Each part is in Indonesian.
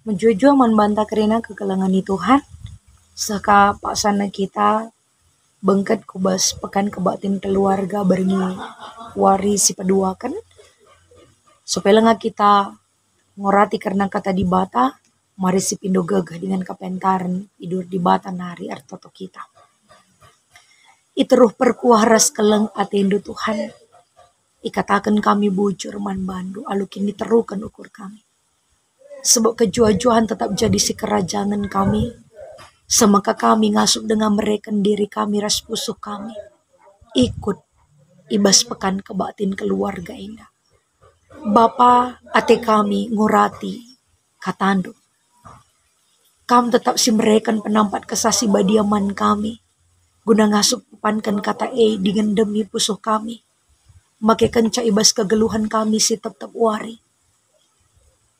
Menjujur membantah kerina kekelangan ni Tuhan, saka paksana kita bengket kubas pekan kebatin keluarga berngi wari si peduakan, supaya lenga kita ngorati karena kata di bata, mari si pindo gagah dengan kapentaran tidur di bata nari artoto kita. Iteruh perkuah ras keleng atendo Tuhan, ikatakan kami bujur man bandu, alu kini terukan ukur kami. Sebab kejuajuan tetap jadi si kerajaan kami. Semaka kami ngasuk dengan mereka diri kami ras pusuh kami. Ikut ibas pekan kebatin keluarga indah. Bapa ate kami ngurati katandu. Kam tetap si mereka penampat kesasi badiaman kami. Guna ngasup pepankan kata dengan demi pusuh kami. Make kenca ibas kegeluhan kami si tetap wari.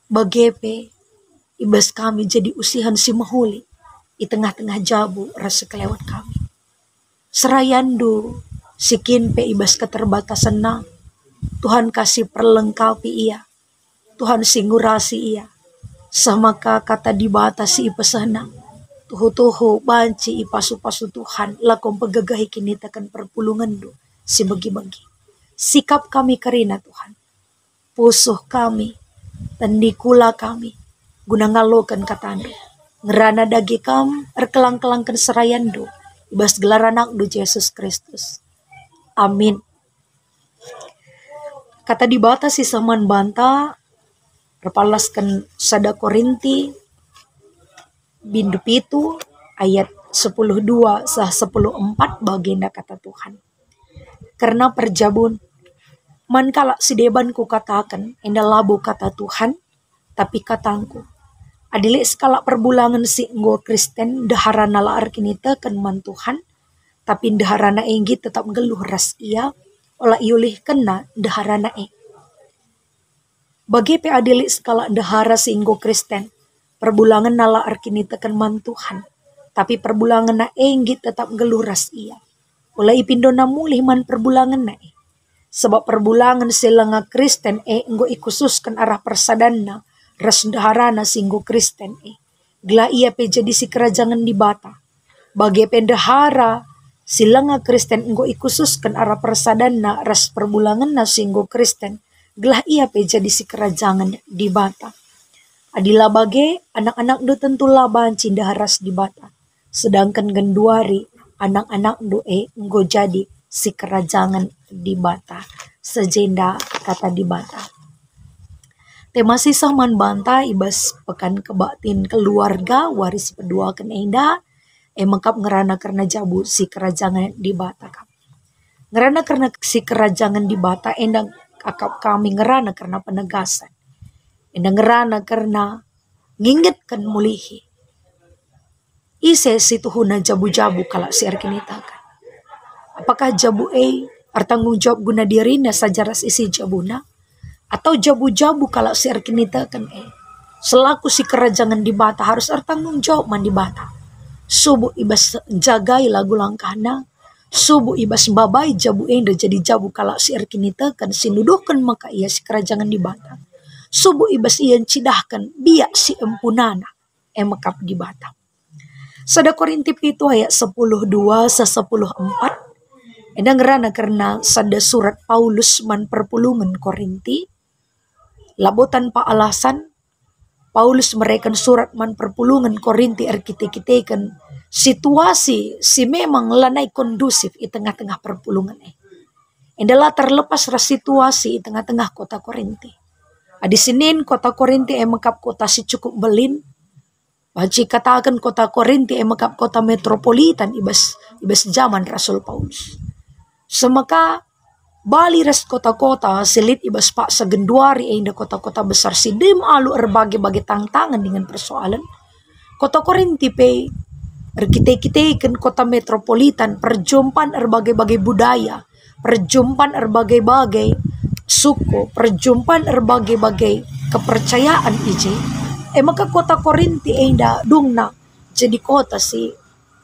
Bagepe ibas kami jadi usihan si mahuli di tengah-tengah jabu rasa kelewat kami. Serayandu si kinpe ibas keterbatasan na Tuhan kasih perlengkapi ia, Tuhan singurasi ia, sama kata dibatasi ipesana tuhu-tuhu banci ipasu-pasu Tuhan lakom pegagahi kini tekan perpulungan do si bagi-bagi sikap kami karina Tuhan pusuh kami tandikula kami guna ngalokan katando ngerana dagi kam erkelang-kelangkan serayando ibas gelar anak do Yesus Kristus. Amin. Kata dibatasi saman banta repalaskan sada Korinti bindu pitu ayat 10:2 sah 10:4 bagenda kata Tuhan. Karena perjabun man kala si deban ku katakan enda labu kata Tuhan tapi katangku adile skala perbulangan si nggo Kristen daharana laar kini teken man Tuhan tapi daharana enggi tetap geluh ras ia olah iulih kena daharana bagi pe adile skala dahara si nggo Kristen perbulangan nala arkini tekan man Tuhan tapi perbulangan na enggi tetap geluh ras ia olah ipindo na mulih man perbulangan na sebab perbulangan selanga Kristen enggo ikususkan arah persadanna ras daharana si nggo Kristen gla ia pe jadi si kerajaan di bata bagi pendahara silanga Kristen enggo ikususkan arah persadanna ras perbulangan na si nggo Kristen glah ia pe jadi si kerajaan di bata. Adila bage anak-anak do tentu laban cinda haras di bata. Sedangkan genduari anak-anak do enggo jadi si kerajaan di bata. Sejenda kata di bata. Tema sisa man banta ibas pekan kebatin keluarga waris pedua ken enda mengkap ngerana karena jabu si kerajaan di bata kap. Ngerana karena si kerajaan di bata endang akap kami ngerana karena penegasan. Endang ngerana karena ngingetkan mulihi. Ise situhuna jabu-jabu kalau si arkinitakan. Apakah jabu artanggung jawab guna dirina sajaras isi jabuna? Atau jabu-jabu kalau si arkinitakan selaku si kerajaan di bata harus artanggung jawab man di bata. Subuh ibas jagai lagu langkahna. Subuh ibas babai jabu enda jadi jabu kalau si arkinitakan sinuduhkan maka ia si kerajaan di bata. Subuh ibas ian cidahkan biak si empunana emakap di bata. Sada Korinti itu ayat 10:2 sa 10:4 endang ngerana karena sada surat Paulus man perpulungan Korinti labo tanpa alasan Paulus mereka surat man perpulungan Korinti arkite-kitekan situasi si memang lanai kondusif di tengah-tengah perpulungan endalah terlepas ras situasi di tengah-tengah kota Korinti. Adi Senin kota Korinti emakap kota si cukup belin. Baci katakan kota Korinti emakap kota metropolitan ibas zaman Rasul Paulus. Semaka Bali ras kota-kota selit ibas pak segenduari inda kota-kota besar sidim alu erbagi-bagi tantangan dengan persoalan. Kota Korinti pe erkite-kitekan kota metropolitan perjumpaan erbagai-bagai budaya, perjumpaan erbagai-bagai suku, perjumpaan berbagai-bagai kepercayaan ije. Maka kota Korinti enda dungna jadi kota si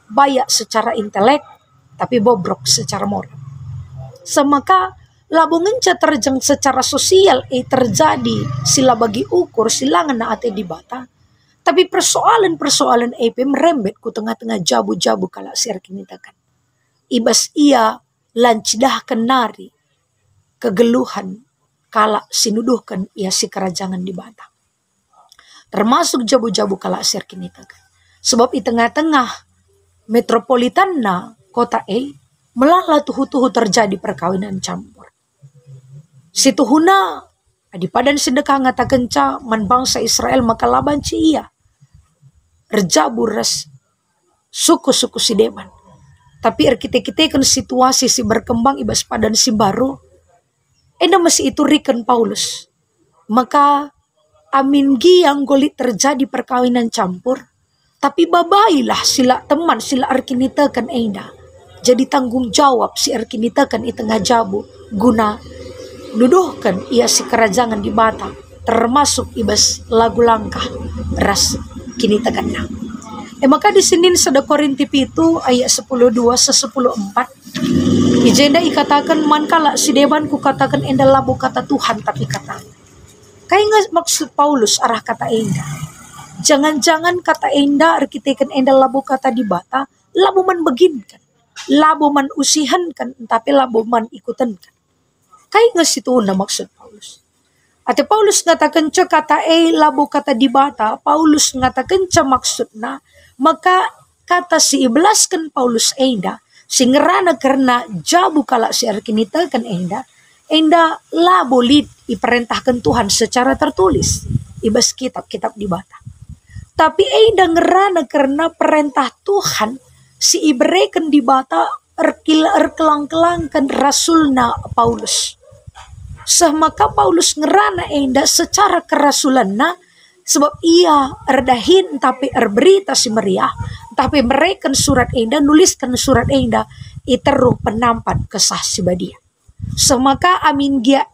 bayak secara intelek tapi bobrok secara moral. Semaka labungan terjang secara sosial terjadi sila bagi ukur silangan na ate di bata. Tapi persoalan-persoalan EP merembet ku tengah-tengah jabu-jabu kala siar kinitakan. Ibas ia lancidah kenari kegeluhan kala sinuduhkan ia si kerajangan di Batam. Termasuk jabu-jabu kala siar kinitakan. Sebab di tengah-tengah metropolitan na kota melala tuhu-tuhu terjadi perkawinan campur. Situhuna di padan sedekah ngata kenca man bangsa Israel maka laban ci ia. Rejabur res suku-suku si deman. Tapi kita situasi si berkembang ibas padan si baru. Enda masih itu riken Paulus. Maka amin yang golit terjadi perkawinan campur. Tapi babailah sila teman sila arkinitakan enda. Jadi tanggung jawab si arkinitakan i tengah jabu. Guna nuduhkan ia si kerajangan di Batam. Termasuk ibas lagu langkah ras kini tekanna. Maka di Senin 1 Korinti itu ayat 10:2 10:4 ijenda ikatakan man kala si deban ku katakan enda labu kata Tuhan tapi kata. Kaya nggak maksud Paulus arah kata enda. Jangan-jangan kata enda arkitekan enda labu kata di bata labu man beginkan. Labu man usihan kan tapi labu man ikutan kan. Kaya nggak situ na maksud Paulus. Ate Paulus ngatakan ca kata labu kata di bata Paulus ngatakan ca maksudna maka kata si iblaskan Paulus enda singerana karena jabu kala si arkinita kan enda labu lid iperintahkan Tuhan secara tertulis ibas kitab-kitab di bata. Tapi enda ngerana karena perintah Tuhan si ibrekan di bata erkelang-kelangkan rasulna Paulus. Maka Paulus ngerana enda secara kerasulanna sebab ia erdahin tapi erberita si meriah tapi mereka surat enda nuliskan surat enda iteru penampat kesah si badia. Maka amin dia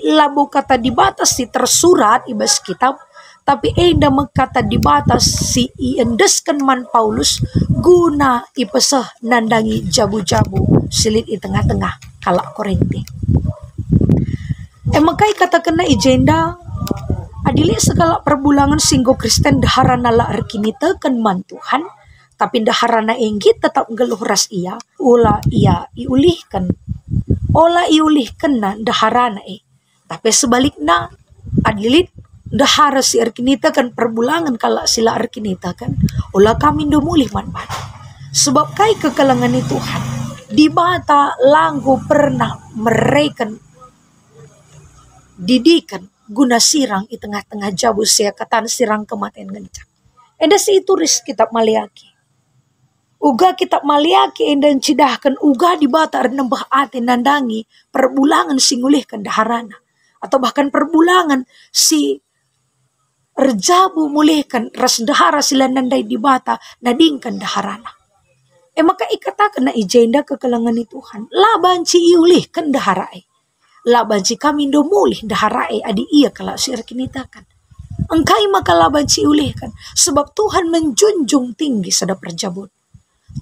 labu kata di batas si tersurat ibas kitab tapi enda mengkata di batas si iendeskan man Paulus guna ipesah nandangi jabu-jabu silit di tengah-tengah kala Korinti. Makai kata kena ijenda adili segala perbulangan singgo Kristen daharana la arkinita kan man Tuhan tapi daharana enggit tetap geluh ras ia ula ia iulihkan ola iulihkan na daharana tapi sebaliknya adilit dahara si arkinita kan perbulangan kala sila arkinita kan ula kami domulih man sebab kai kekalangan Tuhan di bata langgo pernah mereken didikan guna sirang di tengah-tengah jabu katan sirang kematian ngencang. Enda si turis kitab Maliaki. Uga kitab Maliaki enda cidahkan uga di bata nembah ati nandangi perbulangan singulihkan daharana. Atau bahkan perbulangan si rejabu mulihkan ras dahara sila nandai di bata nadingkan daharana. Maka ikatakan na ijenda kekalangan Tuhan. Laban si iulihkan daharai. Laban si kami domulih daharai adi ia kala si arkinitakan. Engkai maka laban si ulihkan. Sebab Tuhan menjunjung tinggi sada perjabun.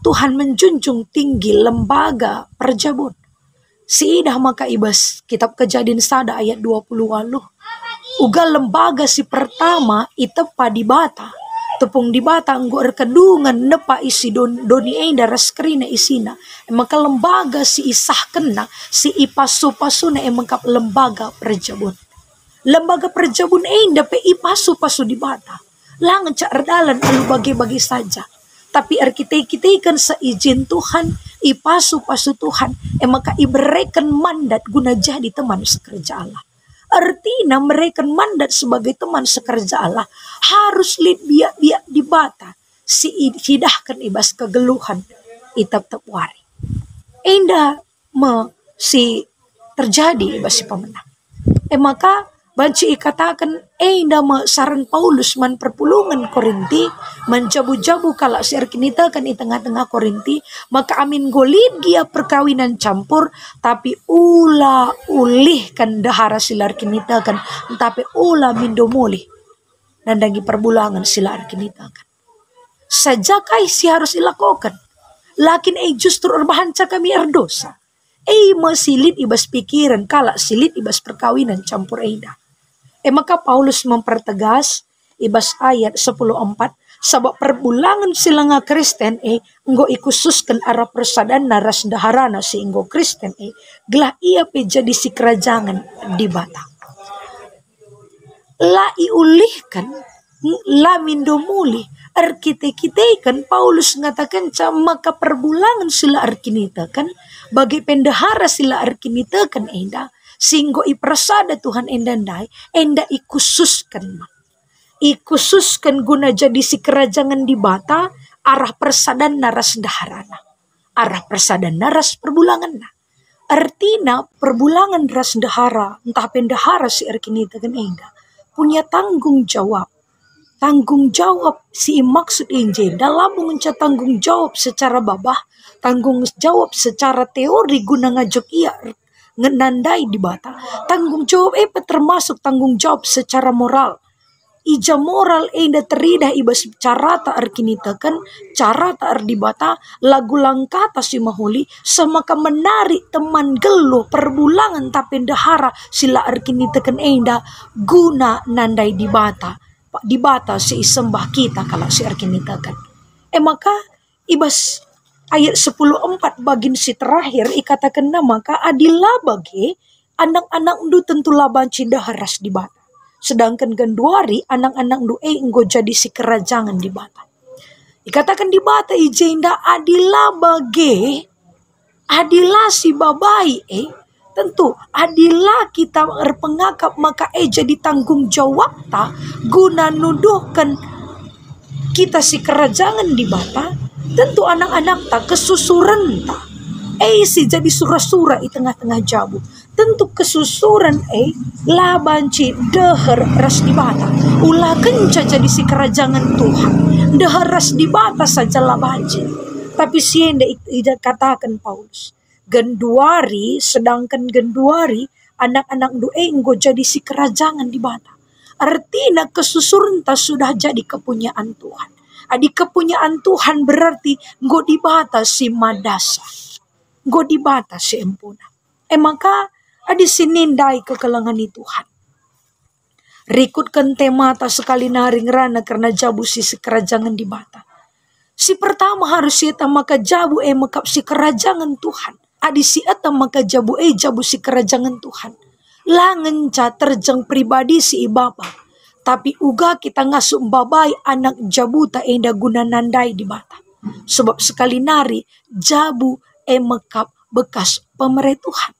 Tuhan menjunjung tinggi lembaga perjabun. Si idah maka ibas kitab Kejadian sada ayat 20 waluh. Uga lembaga si pertama itepa di bata. Tepung di bata anggo erkedungan nepa isi doni enda raskrina isina. Maka lembaga si isah kena si ipasu-pasuna mengkap lembaga perjabun. Lembaga perjabun enda pe ipasu-pasu di bata. Langan cak erdalan alu bagi-bagi saja. Tapi arkite-kitekan seizin Tuhan, ipasu-pasu Tuhan. Maka iberikan mandat guna jadi teman sekerja Allah. Artinya mereka mandat sebagai teman sekerja Allah harus lid biak-biak di bata si hidahkan ibas kegeluhan itap-tap wari. Enda si terjadi ibas si pemenang. Maka banci ikatakan enda saran Paulus man perpulungan Korinti menjabu-jabu kala si arkinita kan di tengah-tengah Korinti maka amin golid dia perkawinan campur tapi ula ulih kan dahara sila arkinita kan tapi ula mindomuli nandangi perbulangan sila arkinita kan saja kai si harus ilakokan lakin justru urbahan kami erdosa masilit ibas pikiran kala silit ibas perkawinan campur eda. Maka Paulus mempertegas ibas ayat 10:4. Sabab perbulangan silanga Kristen enggo ikususkan arah persadaan naras daharana si enggo Kristen gelah ia pe jadi si kerajangan di bata. La iulihkan la mindomuli arkite-kitekan Paulus ngatakan maka perbulangan sila arkinitakan bagi pendahara sila arkinitakan enda singgo iprasada Tuhan endandai enda ikususkan guna jadi si kerajangan di bata arah persadan naras daharana arah persadan naras perbulangan artina perbulangan ras dahara entah pendahara si arkinitakan enda punya tanggung jawab si maksud injil dalam mengenca tanggung jawab secara babah, tanggung jawab secara teori guna ngajak ia ngenandai di bata, tanggung jawab termasuk tanggung jawab secara moral. Ija moral enda teridah ibas cara tak arkinitakan, cara tak ardibata, lagu langkata si mahuli, semaka menarik teman geluh perbulangan tapi dahara sila arkinitakan enda guna nandai di bata si sembah kita kalau si arkinitakan. Maka ibas ayat 10:4 bagin si terakhir ikatakan maka adilah bagi anak-anak du tentu laban cidaharas di bata. Sedangkan genduari anak-anak du enggo jadi si kerajangan di bata. Dikatakan di bata ijenda adilah bagi adilah si babai tentu adilah kita berpengakap maka jadi tanggung jawab ta guna nuduhkan kita si kerajangan di bata tentu anak-anak ta kesusuran ta si jadi surah-surah di tengah-tengah jabu tentu kesusuran labanci deher ras di bata ulah kenca jadi si kerajangan Tuhan deher ras di bata saja labanci tapi sienda katakan Paulus genduari sedangkan genduari anak-anak du enggo jadi si kerajangan di bata artinya kesusuran ta sudah jadi kepunyaan Tuhan adi kepunyaan Tuhan berarti nggo di bata si madasa nggo di bata si empuna maka adi sinindai kekelangan di Tuhan rikutkan temata sekali naring rana karena jabu si kerajangan di bata si pertama harus sieta maka jabu mekap si kerajangan Tuhan adi si eta maka jabu si kerajangan Tuhan langenca terjang pribadi si ibaba tapi uga kita ngasuh babai anak jabuta enda guna nandai di bata sebab sekali nari jabu mekap bekas pemerintah Tuhan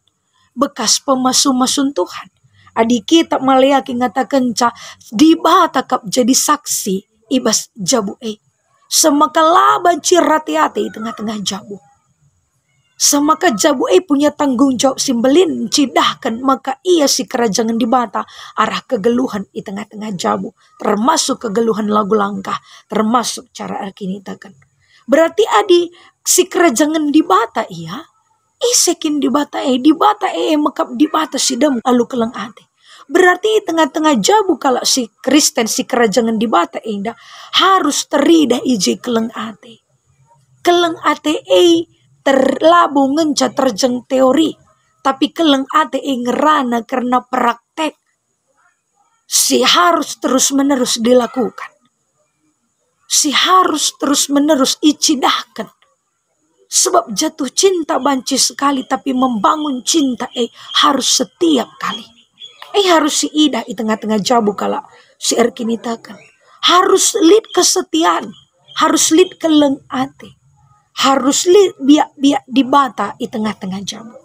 bekas pemasun Tuhan adik kita maleaki ngatakan di bata kap jadi saksi ibas jabu semaka laban cirati-hati tengah-tengah jabu semaka jabu punya tanggung jawab simbelin cidahkan maka ia si kerajangan di bata arah kegeluhan di tengah-tengah jabu termasuk kegeluhan lagu langkah termasuk cara arkinitakan berarti adi si kerajangan di bata ia sekin di bata mekap di bata sidam alu kelang ate berarti tengah-tengah jabu kalau si Kristen si kerajangan di bata indah harus terida iji keleng ate terlabu ngenca terjeng teori tapi keleng ate ngerana karena praktek si harus terus menerus dilakukan si harus terus menerus icidahkan sebab jatuh cinta banci sekali tapi membangun cinta harus setiap kali harus si ida di tengah-tengah jabu kalau si erkinitakan harus lid kesetiaan harus lid keleng ate harus lid biak di bata di tengah-tengah jabu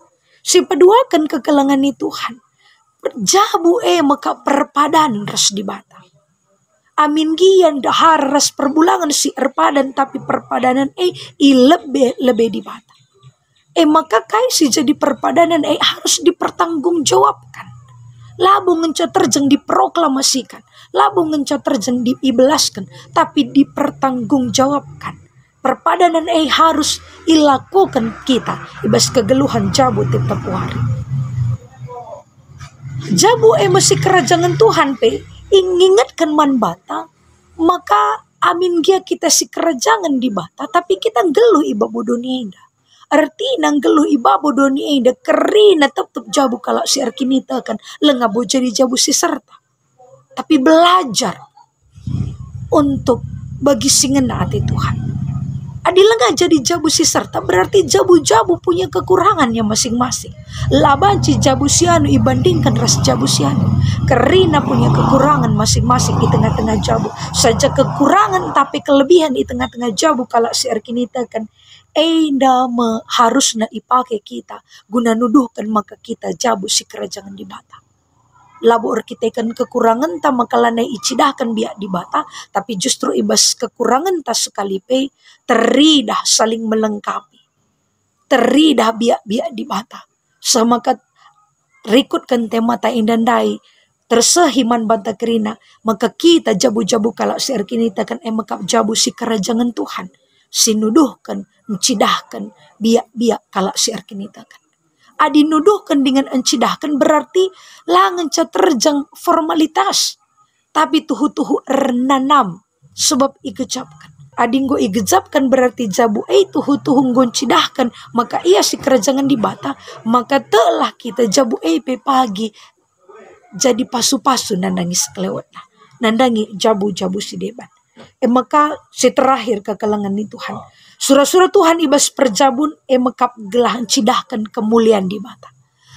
si peduakan kekelangan ni Tuhan jabu maka perpadan ras di bata amin gian dahar ras perbulangan si erpadan tapi perpadanan lebih di bata maka kai si jadi perpadanan harus dipertanggungjawabkan labu ngenca terjeng diproklamasikan labu ngenca terjeng diibelaskan tapi dipertanggungjawabkan perpadanan harus dilakukan kita ibas kegeluhan jabu tetap wari jabu masih kerajangan Tuhan ingingatkan man bata maka amin gia kita si kerajangan di bata tapi kita geluh iba bodohnya indah artinya geluh iba bodohnya indah kerina tetap jabu kalau si arkinita kan lengabo jadi jabu si serta tapi belajar untuk bagi singena ati Tuhan. Adila nggak jadi jabu si serta berarti jabu-jabu punya kekurangannya masing-masing. Labanci jabu sianu ibandingkan ras jabu sianu. Kerina punya kekurangan masing-masing di tengah-tengah jabu. Saja kekurangan tapi kelebihan di tengah-tengah jabu kalau si erkinita kan enda harusna ipake kita guna nuduhkan maka kita jabu si kerajaan di bata. Labor kita kan kekurangan ta makalana icidahkan biak di bata, tapi justru ibas kekurangan ta sekali pe teridah saling melengkapi, teridah biak-biak di bata sama kat rikutkan tema ta indandai tersehiman banta kerina maka kita jabu-jabu kalau si erkinita kan emakap jabu si kerajaan Tuhan sinuduhkan mencidahkan biak-biak kalau si erkinita kan adi nuduhkan dengan encidahkan berarti langan ca terjang formalitas. Tapi tuhu-tuhu ernanam sebab igejapkan. Adinggo igejapkan berarti jabu tuhu-tuhu ngoncidahkan. Maka ia si kerajaan di bata. Maka telah kita jabu pe pagi. Jadi pasu-pasu nandangi sekelewat. Nandangi jabu-jabu si deban. Maka si terakhir ke kalangan ni Tuhan. Surah-surah Tuhan ibas perjabun mekap gelahan cidahkan kemuliaan di bata.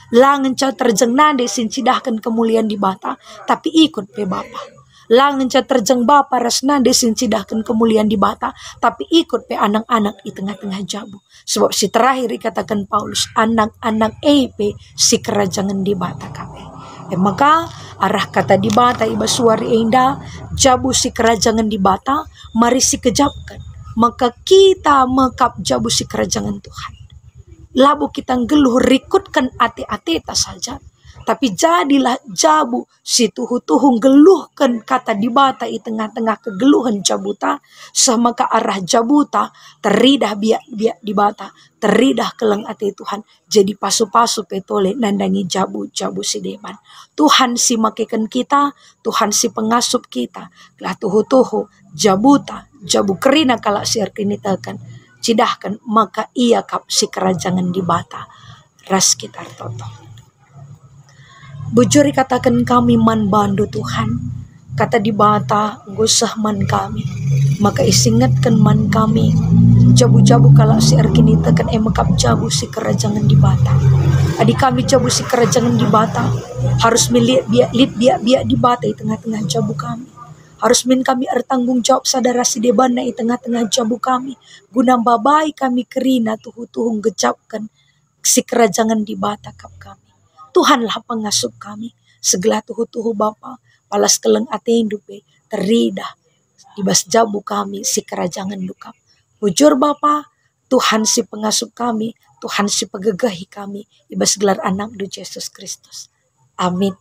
Langan ca terjeng nade sin cidahkan kemuliaan di bata. Tapi ikut pe bapa. Langan ca terjeng bapa ras nade sin cidahkan kemuliaan di bata. Tapi ikut pe anak-anak di tengah-tengah jabu. Sebab si terakhir dikatakan Paulus. Anak-anak pe si kerajaan di bata kami. Maka arah kata di bata ibas suari enda. Jabu si kerajaan di bata. Mari si kejapkan. Maka kita mekap jabu si kerajaan Tuhan. Labu kita ngeluh rikutkan ate-ate tak saja. Tapi jadilah jabu si tuhu-tuhu ngeluhkan kata di bata i tengah-tengah kegeluhan jabuta. Sama ke arah jabuta teridah biak-biak di bata. Teridah kelang ate Tuhan. Jadi pasu-pasu petole nandangi jabu-jabu si deban. Tuhan si makekan kita. Tuhan si pengasup kita. Lah tuhu-tuhu jabuta. Jabu kerina kalau si erkinita kan cidahkan maka ia kap si kerajaan di bata ras kita toto. Bujuri katakan kami man bandu Tuhan kata di bata gusah man kami maka isingatkan man kami jabu-jabu kalau si erkinita kan emakap jabu si kerajaan di bata. Adik kami jabu si kerajaan di bata harus melihat biak di bata di tengah-tengah jabu kami. Harus min kami tanggung jawab sadara si debana di tengah-tengah jabu kami. Guna babai kami kerina tuhu-tuhu ngejapkan si kerajaan di bata kap kami. Tuhanlah pengasup kami. Segala tuhu-tuhu Bapa palas keleng atendupe teridah ibas jabu kami si kerajaan dukap. Bujur Bapa, Tuhan si pengasup kami, Tuhan si pegegahi kami ibas gelar anak du Yesus Kristus. Amin.